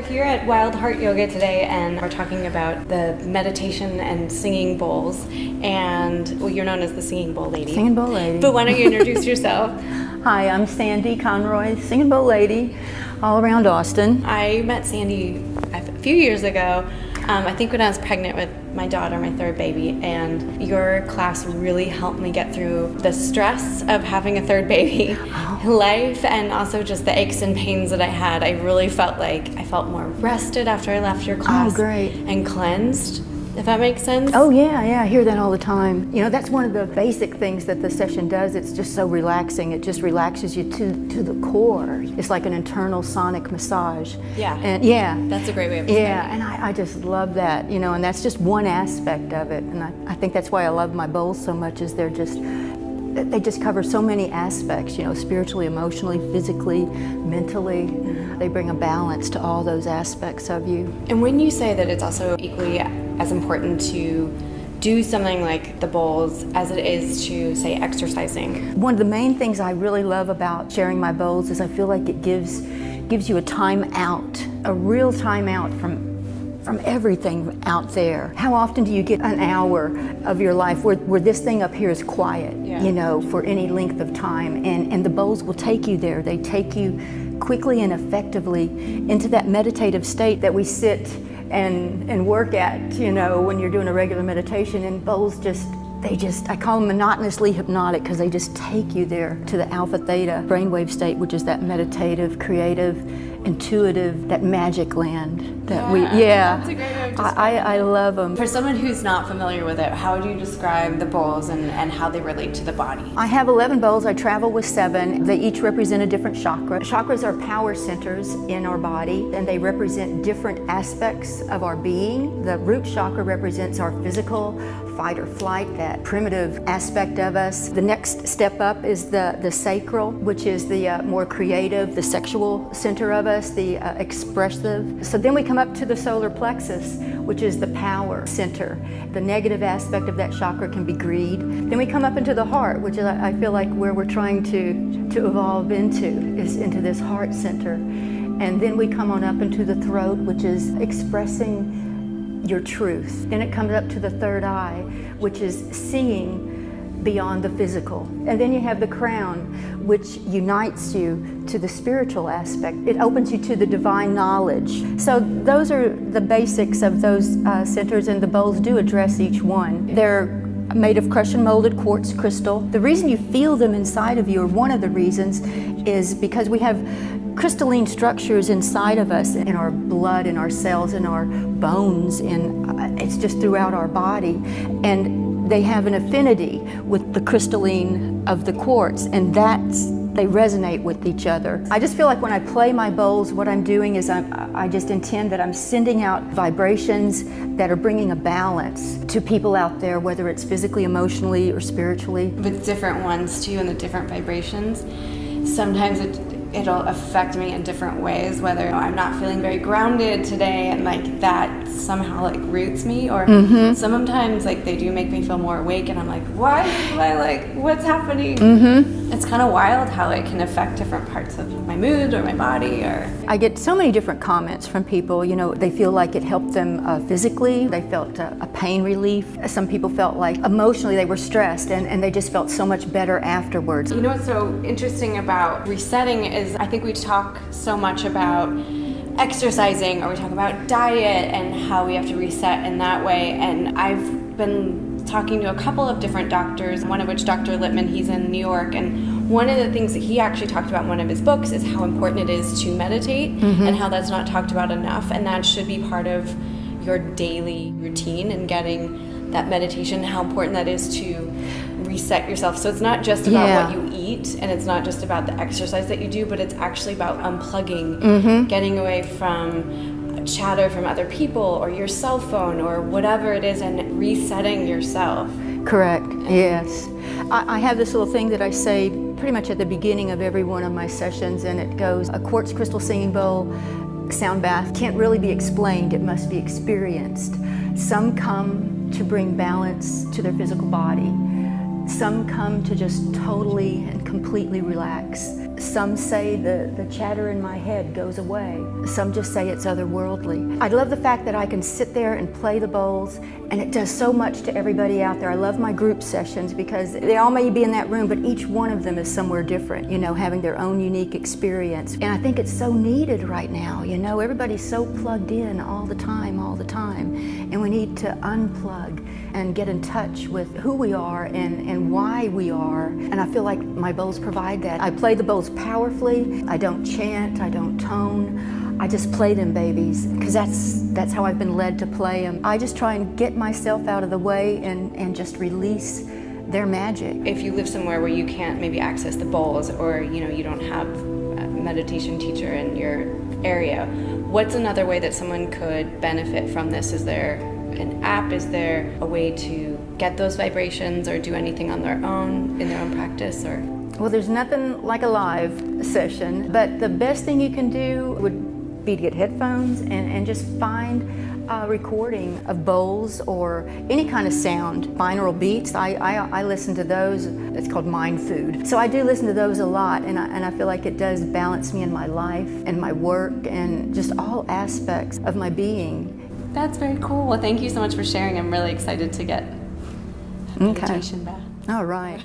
here at Wild Heart Yoga today, and we're talking about the meditation and singing bowls. And well, you're known as the Singing Bowl Lady. Singing Bowl Lady. But why don't you introduce yourself? Hi, I'm Sandy Conroy, Singing Bowl Lady, all around Austin. I met Sandy a few years ago. I think when I was pregnant with my daughter, my third baby, and your class really helped me get through the stress of having a third baby, life, and also just the aches and pains that I had. I really felt like I felt more rested after I left your class. Oh, great. And cleansed, if that makes sense. Oh yeah, I hear that all the time. You know, that's one of the basic things that the session does. It's just so relaxing. It just relaxes you to the core. It's like an internal sonic massage. Yeah. And yeah. That's a great way of describing it. Yeah, and I just love that, you know, and that's just one aspect of it. And I think that's why I love my bowls so much, is they just cover so many aspects, you know, spiritually, emotionally, physically, mentally. They bring a balance to all those aspects of you. And when you say that it's also equally as important to do something like the bowls as it is to, say, exercising. One of the main things I really love about sharing my bowls is I feel like it gives you a time out, a real time out from everything out there. How often do you get an hour of your life where this thing up here is quiet, you know, for any length of time? And the bowls will take you there. They take you quickly and effectively into that meditative state that we sit and work at, you know, when you're doing a regular meditation. And bowls I call them monotonously hypnotic, because they just take you there to the alpha theta brainwave state, which is that meditative, creative, intuitive, that magic land that That's a great way of describing I love them. For someone who's not familiar with it, how would you describe the bowls and how they relate to the body? I have 11 bowls. I travel with 7. They each represent a different chakra. Chakras are power centers in our body, and they represent different aspects of our being. The root chakra represents our physical fight or flight, that primitive aspect of us. The next step up is the sacral, which is the more creative, the sexual center of us, the expressive. So then we come up to the solar plexus, which is the power center. The negative aspect of that chakra can be greed. Then we come up into the heart, which is, I feel like, where we're trying to evolve into, is into this heart center. And then we come on up into the throat, which is expressing your truth. Then it comes up to the third eye, which is seeing beyond the physical. And then you have the crown, which unites you to the spiritual aspect. It opens you to the divine knowledge. So those are the basics of those centers, and the bowls do address each one. They're made of crushed and molded quartz crystal. The reason you feel them inside of you, or one of the reasons, is because we have crystalline structures inside of us, in our blood, in our cells, in our bones, it's just throughout our body. And they have an affinity with the crystalline of the quartz, and they resonate with each other. I just feel like when I play my bowls, what I'm doing is I just intend that I'm sending out vibrations that are bringing a balance to people out there, whether it's physically, emotionally, or spiritually. With different ones too, and the different vibrations, sometimes it'll affect me in different ways, whether I'm not feeling very grounded today and like that somehow like roots me, or sometimes like they do make me feel more awake and I'm like, why am I like, what's happening? It's kind of wild how it can affect different parts of my mood or my body. Or I get so many different comments from people. You know, they feel like it helped them physically. They felt a pain relief. Some people felt like emotionally they were stressed, and they just felt so much better afterwards. You know what's so interesting about resetting is I think we talk so much about exercising, or we talk about diet and how we have to reset in that way. And I've been talking to a couple of different doctors, one of which Dr. Lippman, he's in New York, and one of the things that he actually talked about in one of his books is how important it is to meditate, and how that's not talked about enough, and that should be part of your daily routine, and getting that meditation, how important that is to reset yourself. So it's not just about what you eat, and it's not just about the exercise that you do, but it's actually about unplugging, getting away from chatter from other people or your cell phone or whatever it is, and resetting yourself. Correct, yes. I have this little thing that I say pretty much at the beginning of every one of my sessions, and it goes, a quartz crystal singing bowl sound bath can't really be explained, it must be experienced. Some come to bring balance to their physical body. Some come to just totally and completely relax. Some say the chatter in my head goes away. Some just say it's otherworldly. I love the fact that I can sit there and play the bowls, and it does so much to everybody out there. I love my group sessions because they all may be in that room, but each one of them is somewhere different, you know, having their own unique experience. And I think it's so needed right now, you know, everybody's so plugged in all the time, and we need to unplug and get in touch with who we are and why we are. And I feel like my bowls provide that. I play the bowls powerfully. I don't chant, I don't tone. I just play them babies, because that's how I've been led to play them. I just try and get myself out of the way and just release their magic. If you live somewhere where you can't maybe access the bowls, or you don't have a meditation teacher in your area, what's another way that someone could benefit from this? Is there an app? Is there a way to get those vibrations or do anything on their own, in their own practice? Or well, there's nothing like a live session, but the best thing you can do would be to get headphones and just find a recording of bowls or any kind of sound. Binaural beats, I listen to those. It's called mind food. So I do listen to those a lot, and I feel like it does balance me in my life and my work and just all aspects of my being. That's very cool. Well, thank you so much for sharing. I'm really excited to get meditation back. All right.